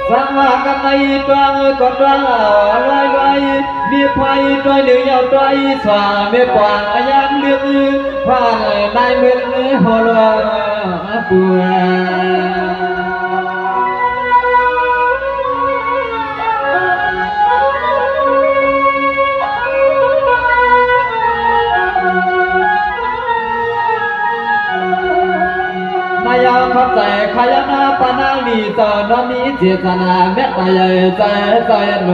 sang hoa cam nay toang còn toang loay loay đi phai toai đường nhau toai xòa mê quàng nhang nước hoa nay mưa hồ loa bùa khắpใจขยันปานาลีจอนมีเจตนาเมตตาใจใจโน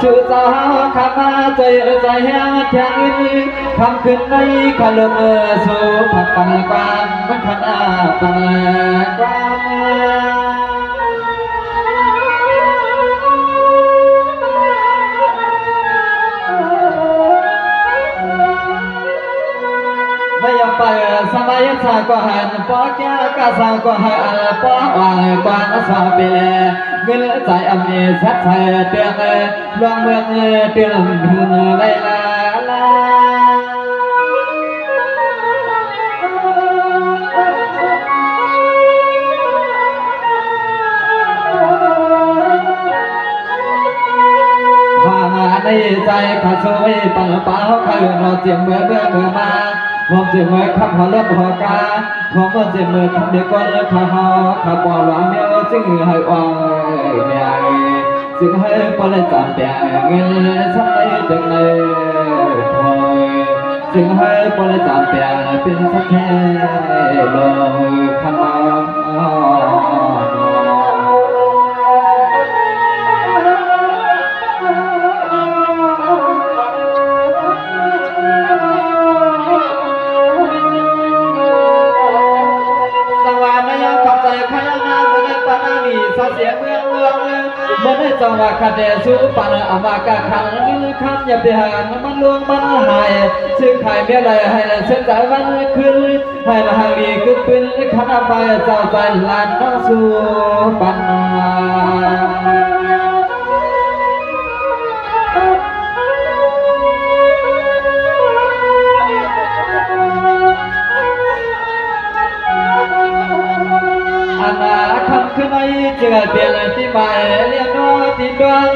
ชื่อสาวข้ามาใจใจแห้งแทงอินคำขึ้นในขลุ่มสู่ผักปังกวางมันขนาปังกวางไปสบายสาก็หันป้อแก่ก็สาวก็หันป้อวางกวางสาวไปเลยเงินใจอเมสัดใส่เตียงลวงเมืองเตียงหืนไล่ลาลาในใจขาดสวยปังป้าเขาเคยนอนเจียงเมื่อมาผมเจ็บมือขับหัวรถหัวกาผมก็เจ็บมือขับเด็กก้อนแล้วขาหอขาปอหลวงเมียจึงให้อ่อนเมียจึงให้ปอเลยจำแต่เงินสักไม่ถึงเลยถอยจึงให้ปอเลยจำแต่เป็นสักแค่ลงขนมเสียเมืองมันได้จังหวะขัดเดสู้ปันอามากาขันนี่คำอย่าไปหานมันลวงมันหายซึ่งใครเมียไรให้เส้นใจวันขึ้นให้ละหางดีขึ้นปืนขันอาไปเจ้าใจลานน้องสู้ปันขึ้นไปเจอเปลี่ยนที่ใหม่เรียกน้อยที่ดวง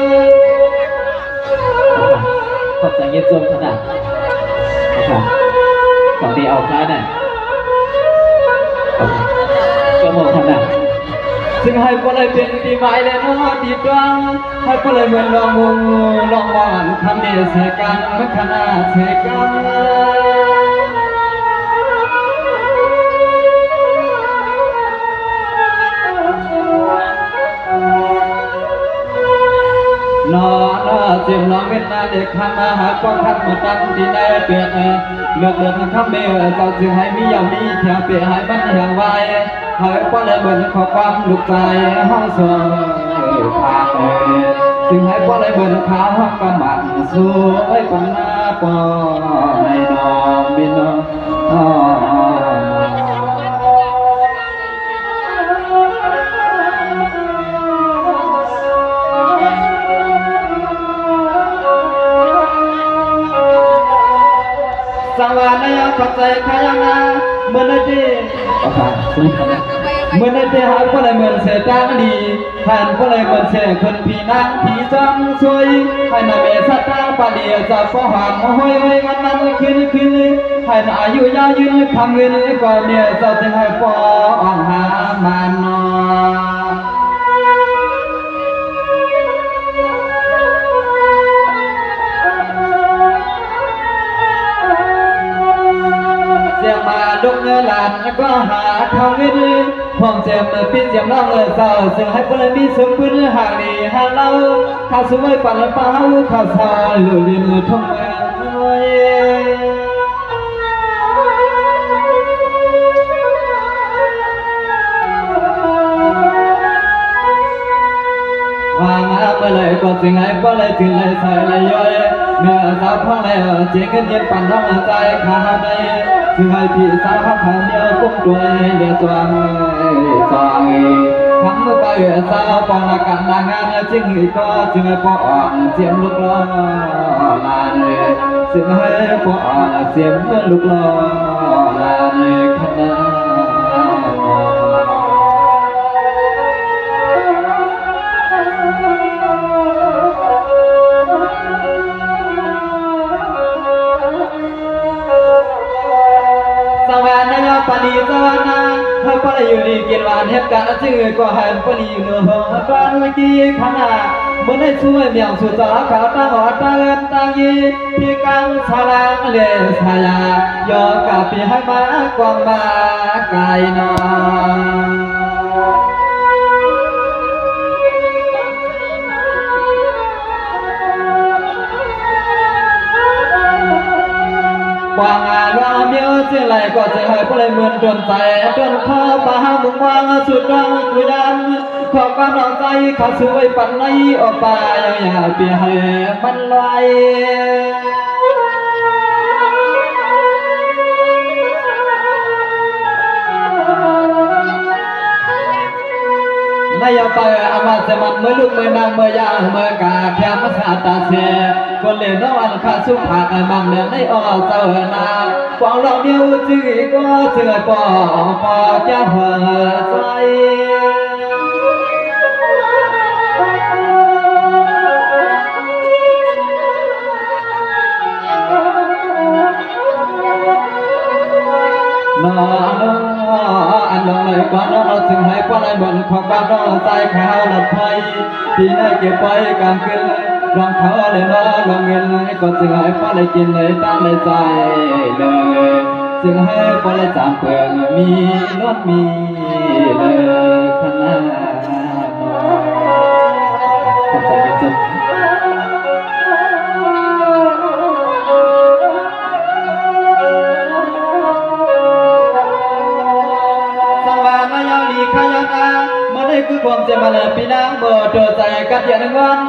ขอบใจเย็นจมขนาดสองดีเอาค้าน่ะก็มองขนาดซึ่งให้พวกเราเป็นที่ใหม่เรียกน้อยที่ดวงให้พวกเราเหมือนลองมองคำเดียเสียกันมันขนาดเสียกันนอเจียมน้องเวียดนามเด็กข้ามาหาป้องกันมาตั้งที่ในเปียกเลือกเดินข้ามเบลเจ้าจึงให้มีอย่างนี้แถวเปียให้บ้านอย่างไวให้ป้อนเลยเหมือนขอความลุกใจห้องสวยพาจึงให้ป้อนเลยเหมือนขาวห้องประมันสวยปัญหาปอในน้องบินสวรรค์ยังขัดใจขยันเมื่อนาทีเมื่อนาทีหายก็เลยเหมือนเสียจางดีหันก็เลยเหมือนเสียคนผีนางผีจอมสวยให้นาเมสัตตาปาเดียจะฟ้องหามห้อยวันนั้นคืนให้อายุยาวยืนคำเงินก่อนเนี่ยจะจึงให้ฟ้องหามานนอมาดุงหลานก็หาทางวิธีพร้อมเจ็บปีเจ็บน้องเศร้าซึ่งให้พลมีสมบูรณ์ห่างดีห่างเล่าข้าสวยปั่นเป้าข้าซาลุลินทุ่งเมืองวางเมื่อไรก็จึงให้ก็เลยถึงเลยใส่เลยย่อยเมื่อสาวพังเลยเจียงกันเย็นปั่นน้องใจขาในจึงให้พี่สาวขันเดียวกุ้งด้วยเดือดตัวซอยทั้งไปสาวปองละกันงานจึงก็จึงให้ปองเสียมลูกล้อลานจึงให้ปองเสียมลูกล้อลานขนาด ปะอยู่ดีกินหวานเหตุการณ์ชื่อก็หันปะนีเนื้อปลาลุยกีขนาดเมื่อได้ช่วยเมียงสุดต่อขาตั้งหัวตั้งเงินตั้งยีที่กังสลางเลสายายอกับปีให้มากวางมาไกลนอกวางงานว่าเมียวเสียไหลก็จะให้ก็เลยเหมือนโดนใจจนข้าป่ามุงวางสุดรังกุยันขอบกำลังใจเขาสวยปันในออกป่าอย่างอย่าเปียให้มันลอยนายไปอามาเสมันเมื่อลูกเมื่อนางเมื่อยาเมื่อกาแค่มาสาตาเสียคนเล่นน้องอันขาสุภาพมังเดินในอ้อเจ้านาฟองเราเดียวจื้อก็เสือปอจะหัวใจน้องอันน้องเลยกว่าน้องเราถึงให้กว่าในบนของบ้านน้องใจขาวหลับไฟที่ได้เก็บไว้กำเกลือรองเขาเลยน้องลงเงินก็จึงให้กว่าเลยกินเลยตั้งเลยใจเลยจึงให้กว่าเลยจำเปลืองมีรถมีเลยขนาดน้องใจเป็นจุดคือความเจ็บมันปีนังบ่โดใจกัดยันวัน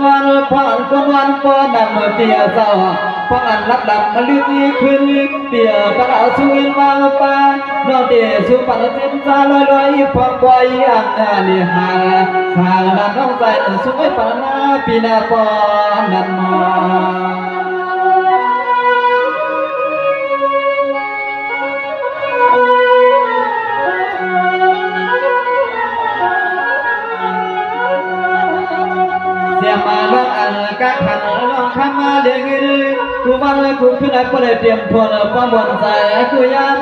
ผ่านคนวันปอนำเปียเศร้าพออันรับดับมาลึกนี้ขึ้นเปียปะเอาสุวินวางปานอเดสุปันเส้นซาลอยพอปล่อยอันนี้หาทางนั้นน้องใจสุวิปานาปีนาปอนันมามาลองอันกักขันลองทำมาเลี้ยงกูวันกูขึ้นแล้วก็เลยเตรียมทวนความบนใจกูยัน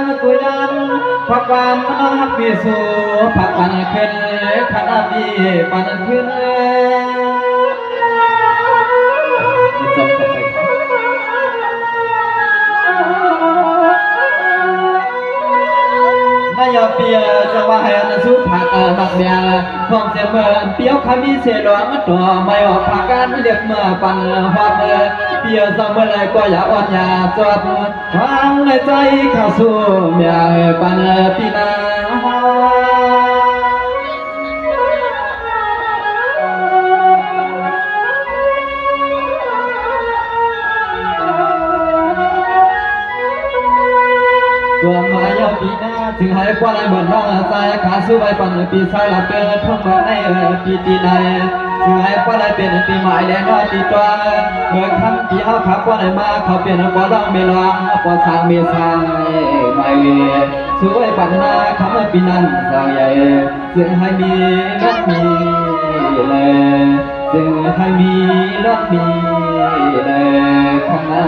พักความมันหักปีสู่พักปันขึ้นขณะปีปันขึ้นไม่ยอมเปียจะว่าให้อันสุภาพมักเบียความเจ็บเมื่อเปียวคำมีเสียหลวงตัวไม่ออกพากันเรียกเมื่อปันหอบเปียสมเมื่อไรก็อย่าอ่อนอย่าจดวางในใจเข้าสู่เมียปันปีนาตัวมายาปีนาถึงให้กว่าไรเหมือนน้องใจขาสู้ไปปันปีสายหลับเกิดทุ่งมาในปีตีในถึงให้กว่าไรเป็นปีใหม่แดงน้อยตีตัวเมื่อคำที่เอาขับกว่าไรมาเขาเป็นบ่ร้องไม่ร้องบ่สร้างไม่สร้างไม่สู้ไปปันนาคำปีนั้นสร้างใหญ่ถึงให้มีรถมีเลยถึงให้มีรถมีเลยข้างหน้า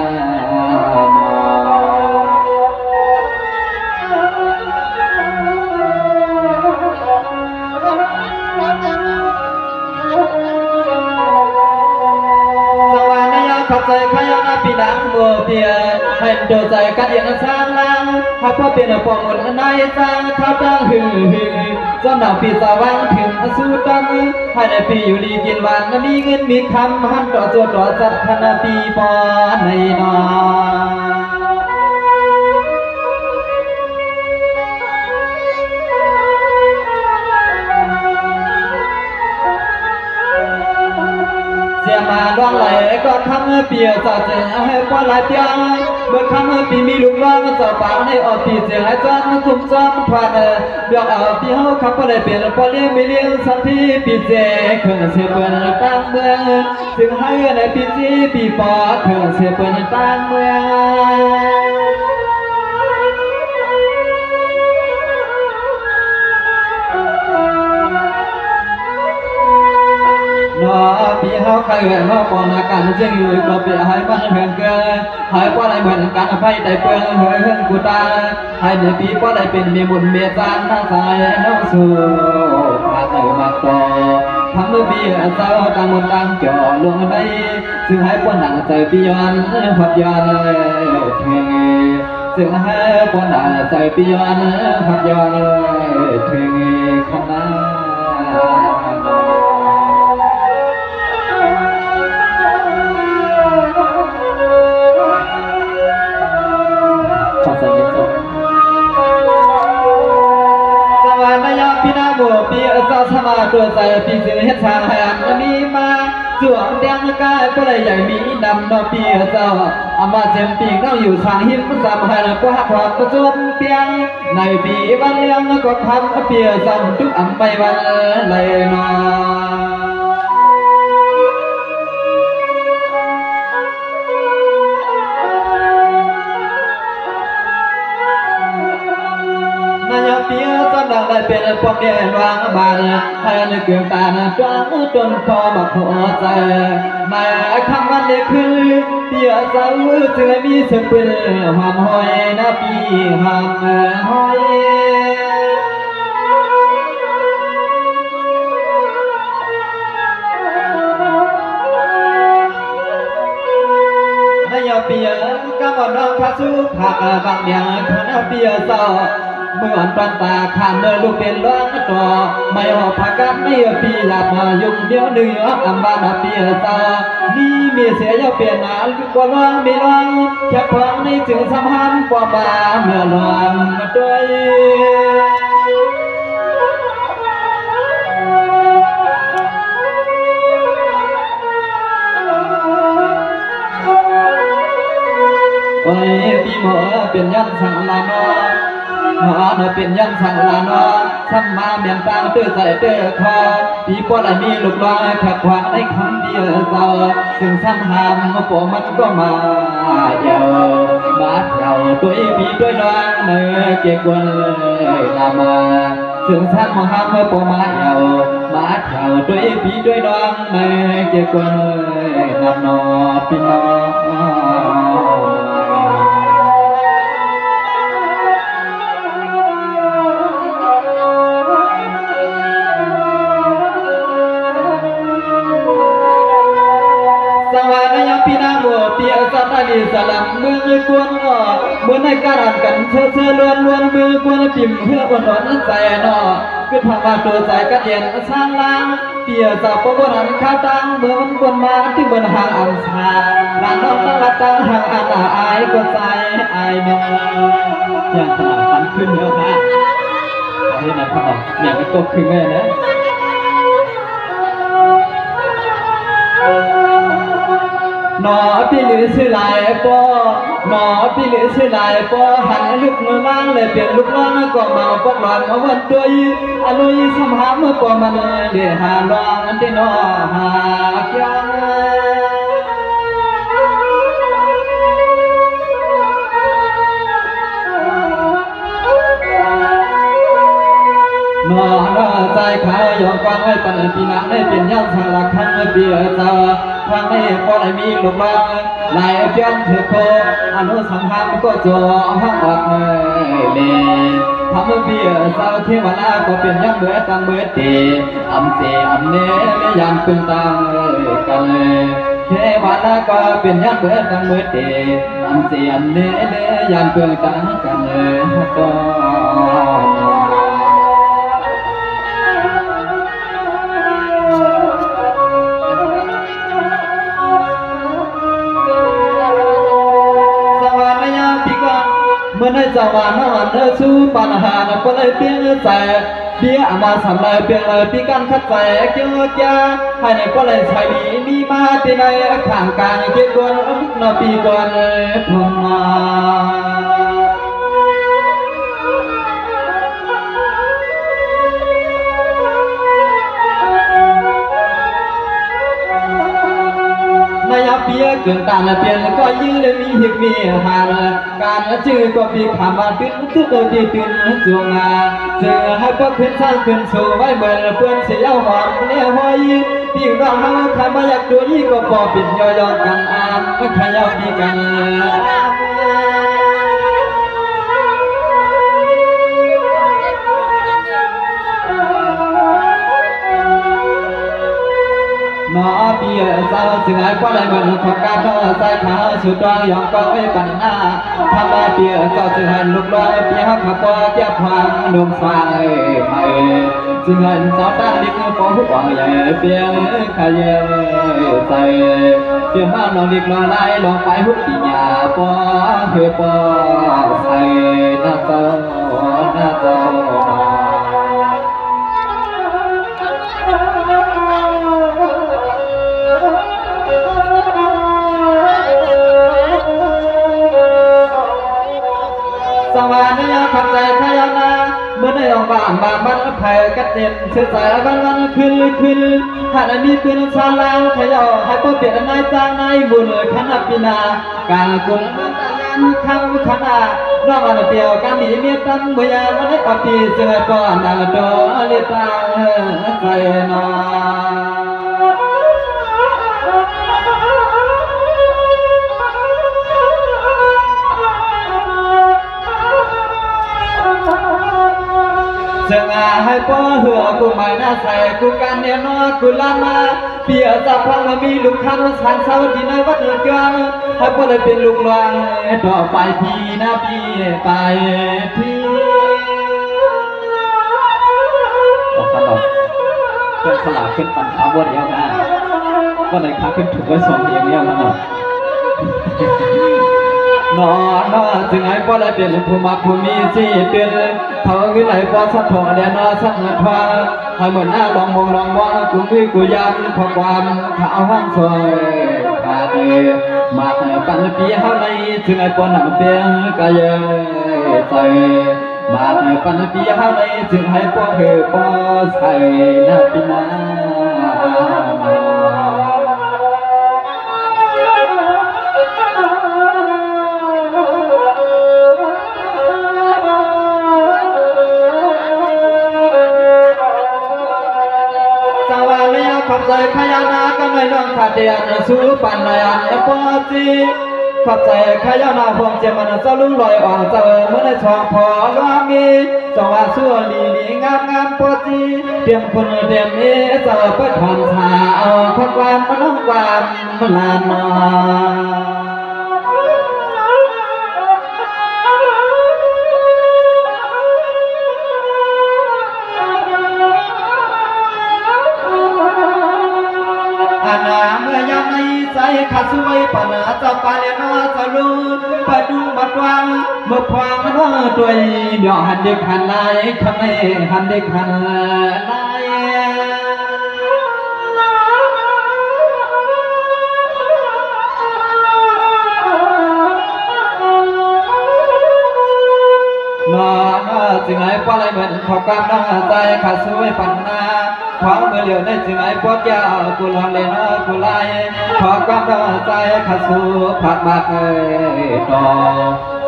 ขับใจขยันปีนังบัวเปียให้โดใจกัดยังสร้างลังหากว่าเป็นปองหมดนายสร้างข้าวตั้งหึ่งจนหนาวปีสว่างถึงสู้ตั้งให้ในปีอยู่ดีกินหวานมีเงินมีคำหันต่อตัวต่อจัดคณะปีปอในนอเสียมาดวงไหลก็ทำเปียสอดเสียให้กว่าหลายเปียเมื่อคำปีมีลูกร้องสอบปากในออกปีเสียให้จอนคุ้มซ้อมผ่านเดี๋ยวเอาปีเขาขับก็ได้เปลี่ยนพอเลี้ยงไม่เลี้ยงสันทีปีเจเครื่องเสียเปิดตั้งเมืองถึงให้ในปีจีปีปอเครื่องเสียเปิดตั้งเมือง nó bị hao khai nguyện nó còn là cảnh riêng người có bị hai văn huyền cơ hai qua lại mượn cảnh phải đại phương hơi hơn của ta hai để bị qua lạiเป็นมีบุญมีจานทั้งสายน้องสู่พาเต่ามาต่อทำมือบีเจ้าต่างมนต่างจ่อลงในซึ่งให้ปนหนังใจปีย้อนหัดย้อนเทซึ่งให้ปนหนังใจปีย้อนหัดย้อนเทคณะพี่นาบัวปีเจ้าสมาตัวใจปีเสือเฮ็ดทางแห่งมีมาสวมแดงกายก็เลยใหญ่มีดำนอปีเจ้าอามาเจมปีเราอยู่ทางหินสามหันก็หักความประจวบเปียงในปีวันเลี้ยงก็ทำเปียซ้ำทุกอันไปวันเลยนาเปียสันดังได้เป็นพวกเดียนวางบานให้ในเกลือตาจางจนพอมาพอใจแม่คำวันเด็กคือเปียสาวเธอมีสปิลหอมหอยนะปีหอมหอยนายเปียกำมน้องพระสุภาบางอย่างคณะเปียสาวเมื่อปันตาข้ามเมื่อลูกเป็นล้างต่อไม่ออกผักกันไม่ปีหลับมายุ่งเดียวเนื้ออัมบานาปีตานี่มีเสียยาเปลี่ยนนาลูกว่าล้างไม่ล้างแค่ความในจึงสัมพันธ์กว่าบาเมื่อลอนด้วยโอ้ยพี่หมอเป็นยันสังลานหมอเป็นยันสังลานซ้ำมาเมียนตางเตื้อใส่เตื้อคอปีปวดมีลูกลอยขัดขวางในคำเดียวเจ้าซึ่งซ้ำหามมาปมันก็มาเยามาเท่าด้วยปีด้วยน้องเมื่อเกี่ยวกันเลยนามาซึ่งซ้ำหามมาปมาเยามาเท่าด้วยปีด้วยน้องเมื่อเกี่ยวกันเลยนำนอพี่น้องสลับมือกวนอ่อเมื่อในการอ่านกันเชื่อล้วนมือกวนปิ่มเพื่อบนหนอนใจนอคือทำมาตัวใจกระเดียนสร้างล้างเปียสับปะบนหันข้าตังเมื่อมันกวนมาที่บนหางอันชาลานน้องตั้งละตั้งหางอันอายก็ใจอายนออย่างขนาดตันขึ้นเยอะค่ะอันนี้นะครับอย่างกระตกขึ้นเลยนะหนอพี่หรือชื่อลายปอหนอพี่หรือชื่อลายปอหันลูกมือล่างเลยเปลี่ยนลูกล่างก็มาปอกหลอนมาวันตัวยี่อนุยสมหาเมื่อปอมันเดือหาลองอันที่นอหาเกี่ยนอใจขายยอมกว้างไว้ปันปีนังได้เป็นยันสลักขันเบียร์เจ้าทางนี้พอได้มีลูกน้องลายเพียงเถื่อโคอนุสังหารก็จ่อห้องออกเลยทำเบียร์เจ้าที่วันอาก็เป็นยันเบื่อตังเบื่อตีอำเสียอำเน่ไม่ยันเป็นตังกันเลยเทวาก็เป็นยันเบื่อตังเบื่อตีอำเสียอำเน่ยันเป็นตังกันเลยก็เมื่อในจังหวะนั้นสู้ปัญหานั้นก็เลยเปลี่ยนใจเบี้ยมาสำเลยเปลี่ยนเลยปีกันขัดใจเกี่ยวจ้าให้ในก็เลยใช้ดีมีมาที่ในข้างกลางเกี่ยวกันนอปีก่อนพงมา เปียเกินตาละเปลี่ยนก็ยืนมีหิบมีหาการละชื่อก็ปีขามมาตื่นทุกตัวที่ตื่นจวงาเจอให้พวกเพื่อนสร้างเพื่อนโชว์ไว้เมื่อเพื่อนเสียหอมเนี่ยหอยปีไร องเฮาใครมาอยากดูนี่ก็บ่ปิดย่อยๆกันอ่านก็ใครอยากมีกันนอเบียสาวเสือก็ได้เหมือนขอกาดใส่ขาสุดดวงยองก็ไว้ปันหน้าทำมาเบียสาวเสือลูกลอยเบียขับขับก็เจ็บพังดวงฟ้าไม่จึงเงินสาวตาดิกปองหัวใหญ่เบียขยใส่เบียมาลองดิกลอยไล่ลองไปหุบปีญาปอเหือปอใส่หน้าเจ้าหน้าเจ้าสวรรค์ยาขับใจขยานาเมื่อได้ออกบ้านบางมันแผ่กระเด็นเสือสายวันขึ้นถ้าได้มีปืนชาลางขย่อให้พ่อเปลี่ยนนายจ้างนายบุญขนาดปีนากากุลมันตายันคำขนาดน้องอันเดียวกันมีเมียตั้งเมื่อยามันได้ปฏิเสธก่อนนางโดนตาใจนาเสงาให้พ่อหัวกูไม่น่าใส่กูการเนี่ยนอกูลามาเปียจะพังมีลูกค้าสันเสาที่ในวัดเกินให้พ่อเลยเป็นลูกหลานต่อไปทีนะพี่ไปทีออกตลอดเพื่อนสลาขึ้นปั่นขาวัวเดียวนะก็เลยขาขึ้นถูกไว้สองอย่างเดียวนะนอนจึงให้พ่อได้เป็นผู้มักผู้มีชีเตือนเขาขึ้นไหลพ่อสักทอเดียนสักหน้าทว่าให้เหมือนหน้าลองมองกูมีกูยันพอความข้าวห้องสวยขาดมาให้ปันปีเฮาในจึงให้พ่อหนังเปียกายใส่มาให้ปันปีเฮาในจึงให้พ่อเหือพ่อใส่หน้าปีนาขอบใจขยานากันในน้องขาเดียนสู้ปันในอันปอจีขอบใจขยานาพวงเจมันสลุงลอยอ่อนเจอเมื่อในช่องพอลวมีจังหวะสู้ดีงามปอจีเตรียมคนเตรียมนี้เจอเปิดผ่อนชาเอาคนความมันน้องความลานมาเมื่อยามในใจขาดสวยปนาจะปาเลนจะรู้ปดูบัดวังเมื่อพวางว่าตัวเดี๋ยวหันเด็กหันไล่ทำไมหันเด็กหันไล่นอนจึงไอ้ป้าเลยเหมือนขอบกำลังใจขาดสวยปนาขอเมื่อเหลียวได้จึงไอ้พวกยากูลองเลยนะกูไล่ขอความรักใจขัดสู้ผัดมากต่อ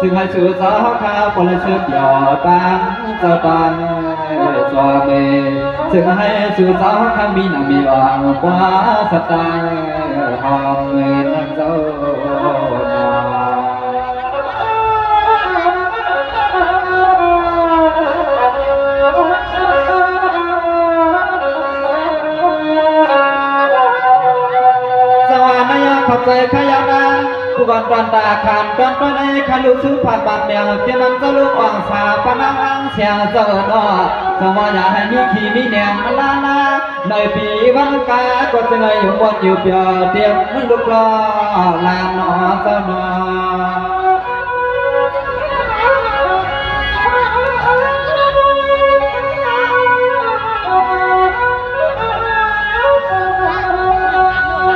ซึ่งให้สื่อสาวข้าปลเสือยอตังเจ้าตังสวาเมซึ่งให้สื่อสาวข้ามีน้ำมีวางกว่าสตังหอมเงินเจ้าขอบใจขยานาผู้ก่อนตอนตาขานตอนในขันลูกซื้อผ่านบาดแมวเจ้านั้นจะลูกอ่องสาปนังอังเสียงเจ้าหน้าสมัยให้มีขี่มีแหนมลานาในปีวันกาก็จะเลยอยู่บนอยู่เปียเตียมมันลูกล้อลานนอเจ้าหน้า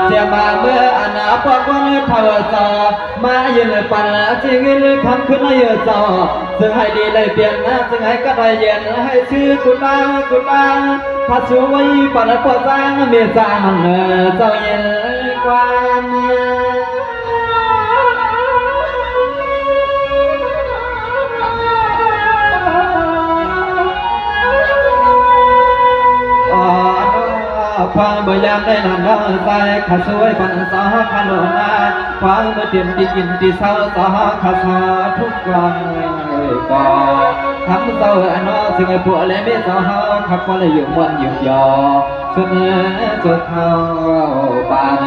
เสียมาเมื่ออนาปกวันเท่าสอมายืนปันจริงเลยคำขึ้นให้เยอะสอซึ่งให้ดีเลยเปลี่ยนนะซึ่งให้ก็ได้เย็นให้ชื่อกุลาพัดสวยปันปอจ้างเมียจ้างเจ้าเย็นกว่าพ ความบ่ยามได้นานน้องใจข้าช่วยปันสาวขนมนาความเมื่อเตรียมที่กินที่เศร้าสาวข้าสาทุกวันก่อทำเศร้าน้องซึ่งไอ้พวกเลยไม่สาวขับก็เลยอยู่วันอยู่ยอสุดสุดเท่าปาน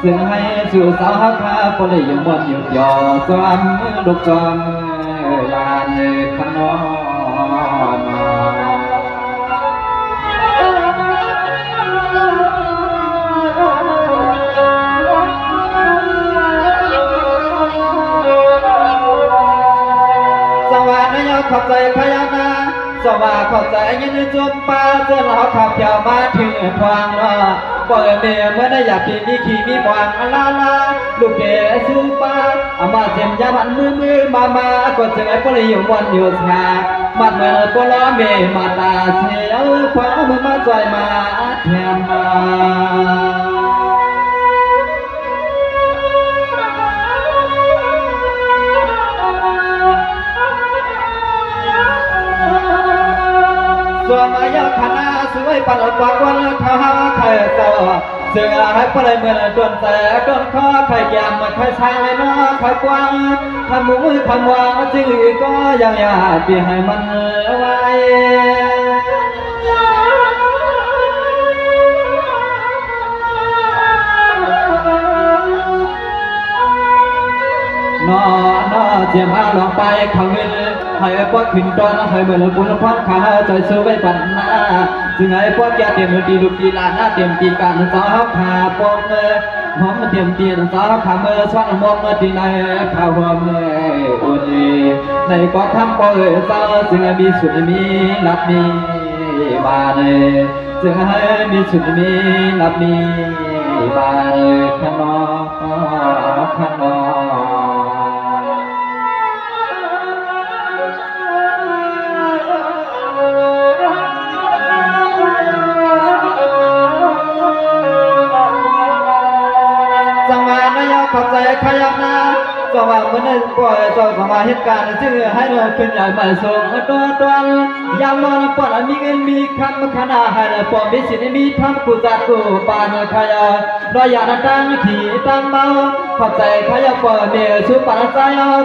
ซึ่งให้สู่สาวข้าก็เลยอยู่วันอยู่ยอซ้อมลูกซ้อมลานขนมขอบใจพยานาสว่าขอบใจยินจุบป้าเจ้าเราขับเที่ยวมาถึงทวงปล่อยเมียเมื่อได้อยากกินมีขี่มีบวางลาลาลูกเก๋สู้ป้าอามาเจียมยาบันมือมากดเจอปลีอยู่วันอยู่ชามัดเมื่อปล้อเมย์มาตาเสียวคว้ามือมาจ่อยมาแทนมาส่วนมายาคณะสวยปันปากวันท้าใครต่อเสือให้ปลายเมื่อโดนแต่โดนข้อใครยามมาใครชายน้อใครกว้างทำมือทำวางจื้อก็ยังอยากที่ให้มันไว้นอเจียมอาลองไปขังเงินให้พวกขึ้นตอนให้เมื่อบุญพันขาใจสู้ไว้ปันหน้าซึ่งให้พวกแกเตรียมตีลูกตีลาหน้าเตรียมตีการสาวขาปมหอมเตรียมตีสาวขาเมื่อสวรรค์มองที่ในพาวเมื่ออุ่นในก็ทำปอยสาวซึ่งมีสุดมีลับมีบานซึ่งให้มีสุดมีลับมีบานขนอขอบใจขยันนะสว่าเมื่อนั้นปล่อยสมาเหตุการณ์ชื่อให้เราขึ้นใหญ่มาส่งตัวยามนอนปอดมีเงินมีคำขนาให้เราปอดมีสิทธิ์มีทำกุจัดกูปานขยะรอยาตั้งขี่ตั้งเมาขอบใจขยันปอดเมียชูปานใจ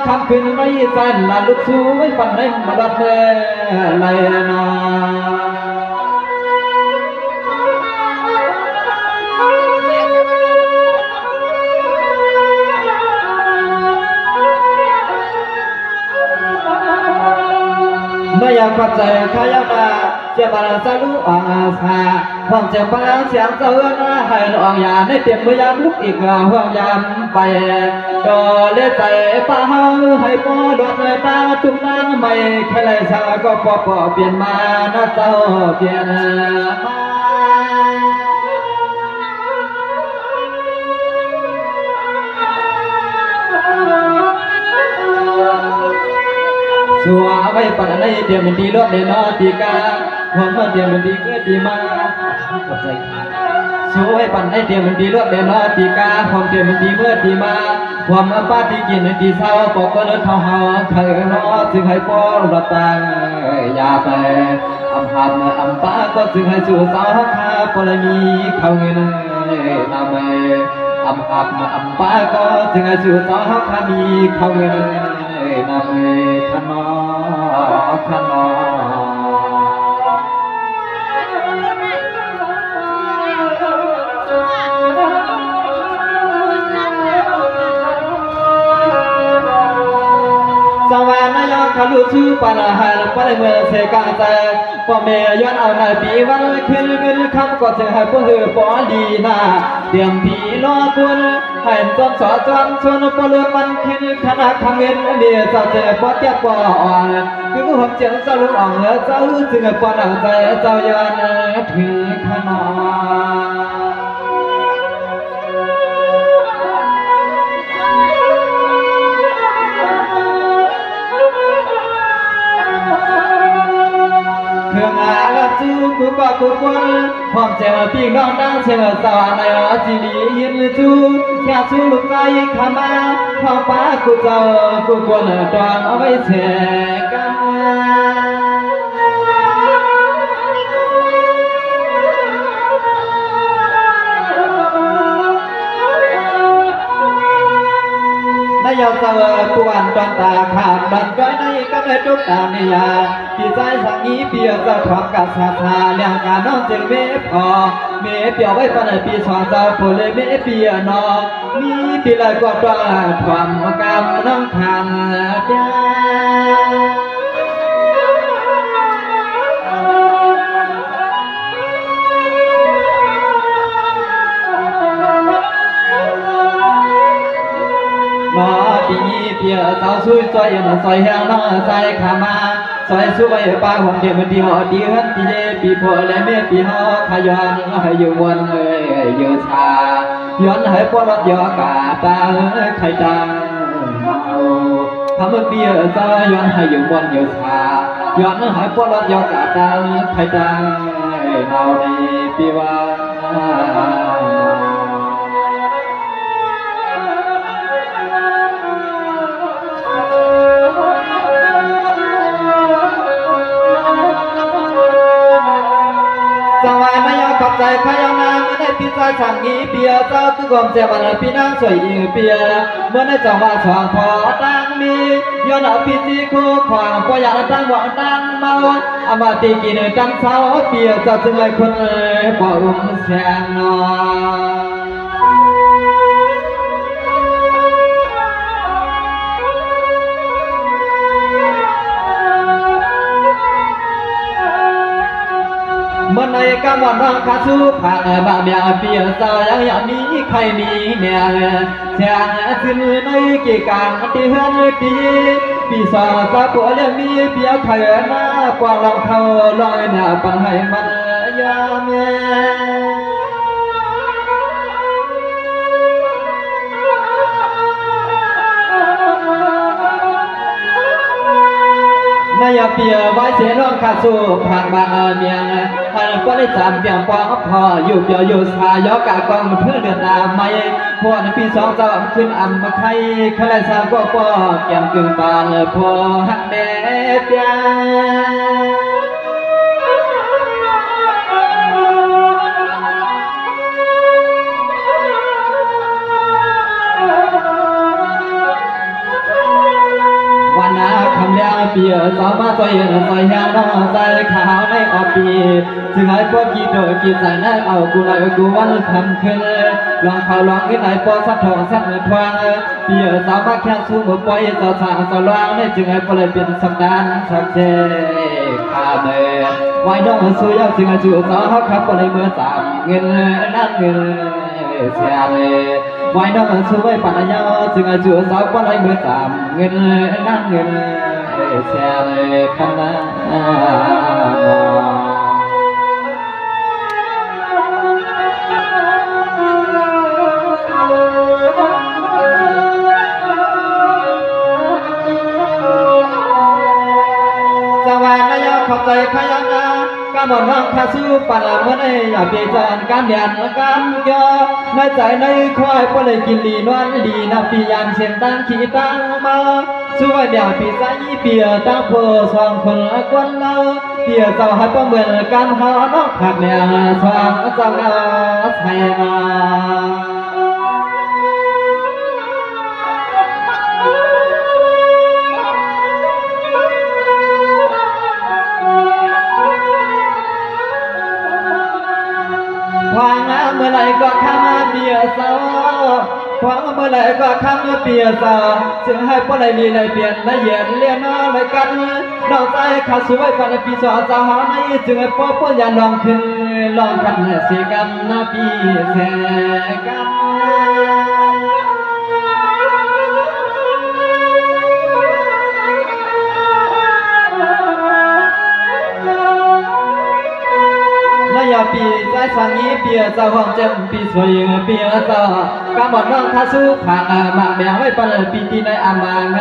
คำขึ้นไม่สั่นลาลุกชูไม่ปันเล่นมาดัดเล่ไลนาไม่อยากขอบใจขยันนาเจ้าบ้านจะรู้อ่างสาห้องเจ้าบ้านเสียงเจ้าหน้าให้น้องยาในเตรียมมือยามลุกอีกห้องยามไปดอเล่ใจป้าเฮาให้ปอดอกตาตุ้มน้ำไม่แค่ไรชาก็ปอเปลี่ยนมาหน้าเจ้าเปลี่ยนมาสัวไว้ปันในเดียมันดีรถในนอตีกาความเมื่อเดียมันดีเกิดดีมาขอบใจสัวไว้ปันในเดียมันดีรถในนอตีกาความเดียมันดีเมื่อดีมาความป้าที่กินในดีเศร้าปอกก็เลิศเท่าเฮาเธอนอจึงให้ปอรัตตังอย่าไปอำหับอำป้าก็จึงให้สู่สาวข้าปลมีเขาเงินนำไปอำหับอำป้าก็จึงให้สู่สาวข้ามีเขาเงินนำขนอสวรรค์ยอดขลุชื่อปานหายปานเมื่อเสกาใจพ่อแม่ย้อนเอาในปีวันขึ้นคำก็จะให้พวกเธอปอดีนาเตรียมผีรอคุณให้จนสอจนชวนปลุกมันขึ้นขนาดทางเงินเดียจะเจ็บปวดเจ็บปวดคือผู้ผมเจ้าเจ้าลุงอ่องเจ้าจึงปวดหนักใจเจ้าย้อนถึงขนาด กูก็กูคนพร้อมเจ้าพี่น้องดังเชื่อสอนในจีดียินจูแค่ชูลูกไก่ขามาพ่อป้ากูเจ้ากูคนตอนเอาไว้แชร์กัน ยาวเสวยปวนตอนตาขาดดันก้อยในก็ได้ทุกตาเนียพี่ใจสังนี้เปียจะทำกับสาธาเลี้ยงการน้องจึงเมพอเมเปียวไว้ปันปีสองเจ้าโพเลเมเปียนอมีปีลายกว่าตัวทำกรรมน้องทันเดียปีนี้เพียสาวสวยสวยยังสวยแห้งน้องใส่ขามาสวยสวยป้าหงเดียวมันดีหอดีฮันปีเย่ปีโพและเมียปีหอขย้อนให้อยู่วนอยู่ชาย้อนให้พวกรถยอกาตาใครดังทำเปียสาวย้อนให้อยู่วนอยู่ชาย้อนให้พวกรถยอกาตาใครดังเอาในปีว่าขับใจขยานางเมื่อในปีใจสั่งนี้เปียเจ้าตุกอมเจ้าบันปีนางสวยอีเปียเมื่อในจังหวะสว่างพอตั้งมีย้อนเอาปีจีคู่ขวางพออยากตั้งหวังตั้งเมาอามาตีกินตั้งเช้าเปียเจ้าจึงเลยคนบ่อุ้มแสงนอเมื่อในกำวันน้องขาสู้ผ่านบางอย่างเปียเจ้ายังมีใครมีเนี่ยแช่งสิ้นในกี่การที่เฮือนดีปีศาจปวดยังมีเปียเขยหน้ากว่าเราเขาลอยหน้าปังให้มันยามนายเปียไว้เสียน้องขาสู้ผ่านบางเมียงอันก็ได้จำเปียงปองพออยู่เปียวอยู่สายกากองเพื่อเดือดนาไม่พวกในปีสองจะขึ้นอัมมาไข่ขลายสามก็ปอแก้มกึ่งตาพอหักแดดยวันนาคำเลี้ยงเปียสาวมาตัวเองใส่แห้งน้องใส่ขาวในออบปีถึงไอ้พวกกี่โดดกี่ใส่นั่นเอากูเลยกูวันทำขึ้นลองเขาลองที่ไหนปอสักทองสักทวงเปียสาวมาแค่สู้มือปล่อยสาวสาวสาวลางในจึงไอ้พวกเลยเป็นสักดานสักเชขาเบไว้น้องสู้ยาวจึงไอ้จู่สาวเขาขับพวกเลยเมื่อสามเงินนั่นเงินเสียเลยไว้น้องสู้ไว้ปัญญาจึงไอ้จู่สาวพวกเลยเมื่อสามเงินนั่นเงินเสียเลยคำนั้นขอบใจขยันนะกำหนดน้องข้าสู้ปันเมื่อในอย่าเปจานการเดียนการเยอะในใจในควายพอเลยกินดีนวลดีนะปียานเช่นตั้งขี้ตั้งมาช่วยเดี่ยวปีใจเปียตั้งโพสองคนละคนเราเปียเจ้าให้ประเมินการหาน้องผักเนี่ยสว่างเจ้าใส่มาควางเมื่อไรก็ข้ามาเปียสาวควางเมื่อไรก็ข้ามาเปียสาวจึงให้พวกไรมีไรเปลี่ยนไรเย็นเลี้ยนอะไรกันดอกใจข้าสวยกันปีสองสาวหาในจึงให้พวกอย่าลองขึ้นลองกันเสียกันนะปีเสกัน ปีใจสังยีเปียเจ้าห้องเจ็บปีสวยเปียเจ้ากำหนดน้องข้าสู้ผ่านมาแบ่งไว้ปันปีที่ในอามาไง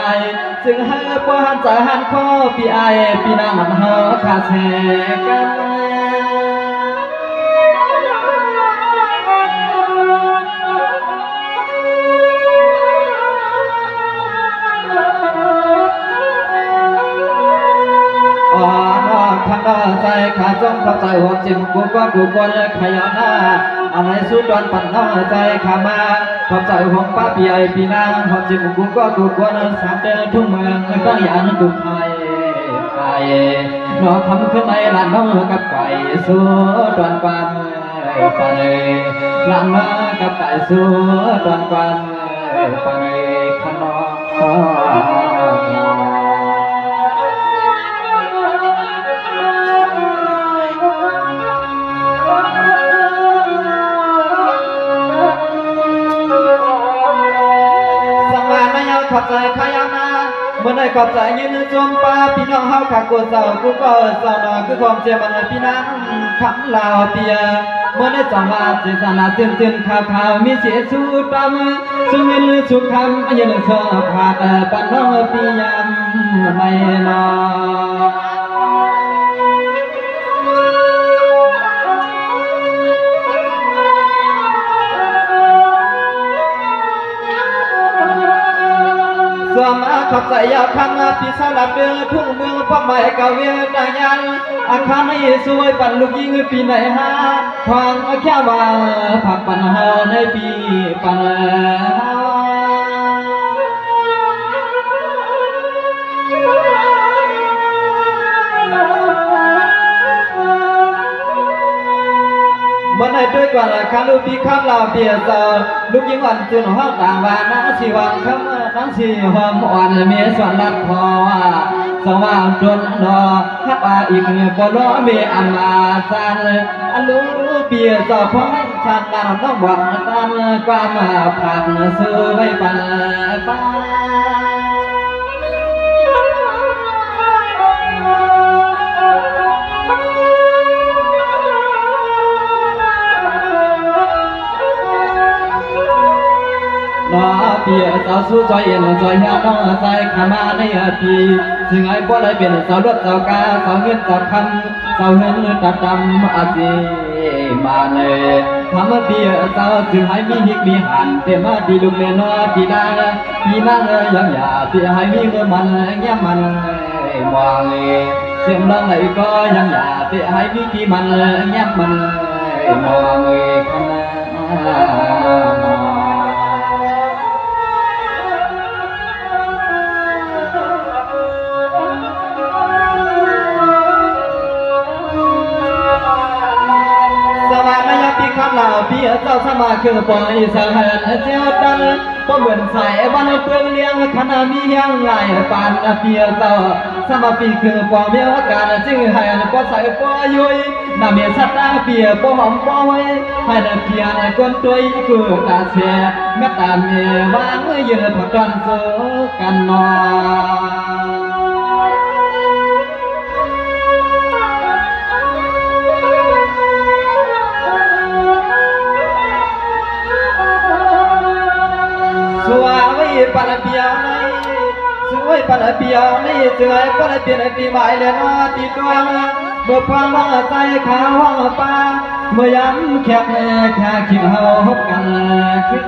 จึงให้พวกหันใจหันข้อปีไอปีหน้ามันหาขาแชกันข้างหน้าใจขาจ้องเข้าใจหัวจิ้มกูก็ดูกวนขยันหน้า อะไรสุดดอนปั่นน้องใจขามาขอบใจของป้าปีไอปีนางขอบจิตกูก็กูกวนสามเดินทุ่งเมืองก็ยานกุไทยไก่รอคำขึ้นในลานน้องกับไก่สุดดอนปั่นไปลานน้องกับไก่สุดดอนปั่นไปขนมขอบใจขยามาเมื่อได้ขอบใจยืนจมป้าพี่น้องเฮาขักกูเศร้ากูก็เศร้าหน่อยคือความเจ็บมันพี่น้องคำลาวเปียเมื่อได้จังหวะเสียสนาตื่นข่าวมีเสียสู้ตามสุเงินสุขคำยืนเธอผ่าแต่ปันน้องปียามไม่นอสวมขอบใจยาวคำปีศาจเดือทุ่งเมืองพ่อใหม่เก่าเวียดายันอาคารไม่สวยปั่นลูกยิงปีไหนฮะทางแค่ว่าผักปั่นเฮาในปีปั่นมันให้ด้วยกว่าละคาลูปีข้ามลาวเปียเจอลูกยิงวันจุนห้องต่างบ้านน้ำสีวันคำน้ำสีหอมอ่อนเมียสวนลัดพอสว่างจนนอฮับอาอีกปลอเมียอันมาจันอันลูเปียเจอพอให้ฉันนำน้องหวังตันความมาผ่านซื้อไว้ปันป้าเปียสาวสู้จอยเอ็นจอยยาน้องใจขามาในปีจึงไอ้บ่ได้เป็นสาวรถสาวกาสาวเงินสาวคำสาวเงินตัดดำอาจีมาเลยทำเปียสาวจึงให้มีหิกมีหันเต็มดีลูกเล่นปีนาปีนั่งยังอย่าเปียให้มีเมื่อมันเงี้ยมันมองเสียงร้องไหนก็ยังอย่าเปียให้มีที่มันเงี้ยมันมองคณะคำลาวพี่เจ้าสมาคือปอยสาหันเจ้าตันก็เหมือนใส่วันเปลืองเลี้ยงคณะมียังไหลปานพี่เจ้าสมาปีคือปอเมียการจึงให้ก็ใส่ปอยุยน้ำเมียสัตว์เปียปอหอมปอไว้ให้เพียงคนตัวกูตาเสียแม่ตาเมียวางยืนผักตอนโซกันนอสวยปนเปียวในสวยปนเปียวในเสือปนเปียในปีใหม่เลยนะตีดวงเมื่อฟังว่าใจข้าวป่าเมื่อย้ำแค่คิดเฮาพบกันขึ้น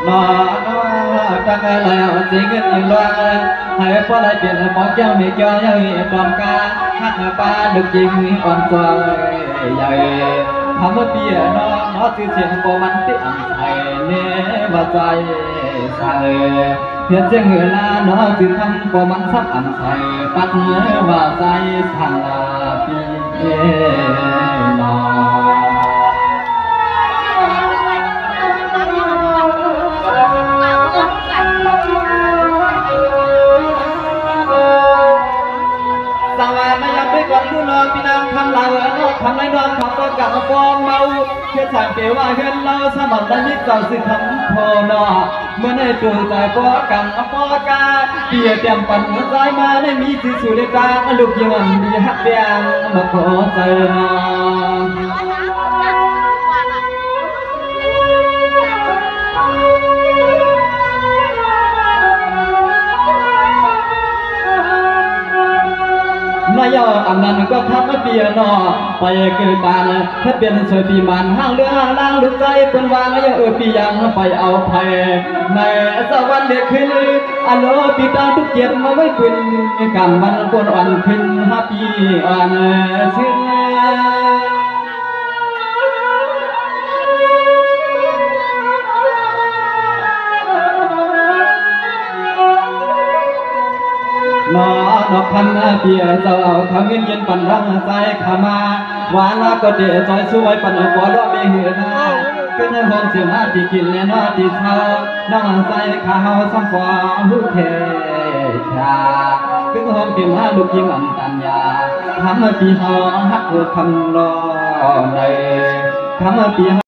นอตั้งแล้วจริงเงินล้วนให้พอได้เปลี่ยนบอกเจ้ามีเจ้าใหญ่ปอมกาหักปลาดึกจริงอ่อนกว่าใหญ่ทำเปียน้องชื่อเสียงโบมันติอันใส่เนื้อใจใส่เพียงเสียงเวลาน้องชื่อคำโบมันซับอันใส่ปัดเนื้อว่าใจสั่งปีน้องก่อนดูน้องพี่นางคำลาวน้องคำไรน้องคำประกาศฟองเมาเชื่อสั่งเกว่าเห็นเราสมัครได้นิดเจ้าสิคำพอนอเมื่อในตัวใจปอกังปอกาเปียเตรียมปั่นใจมาได้มีสิสุดตาลูกยังมีฮักเปียงมาขอใจน้องน นายอำนั้นก็ทำมาเปียนอไปเกิดการถ้าเป็นสวยปีมันห้างเรือล่างลึกใจเป็นวางปียังไปเอาไผ่ในสวรรค์เด็กขึ้นอโลปีตาทุกเจ็ดมาไว้ขึ้นกันมันคนอ่อนขึ้น5 ปีอ่อนซึ้งนอดอกพันเปียเจ้าทำเงินเย็นปั่นร่างใจขามาวานาก็เดซอยสวยปั่นหัวล้อมีเหือนาขึ้นห้องเสียมาที่กินแน่นอที่เช้าน้องใจข้าวสังความหุเทชาขึ้นห้องเก็บลูกยิงอันตัญญาทำปีหอฮักคำรอในทำปี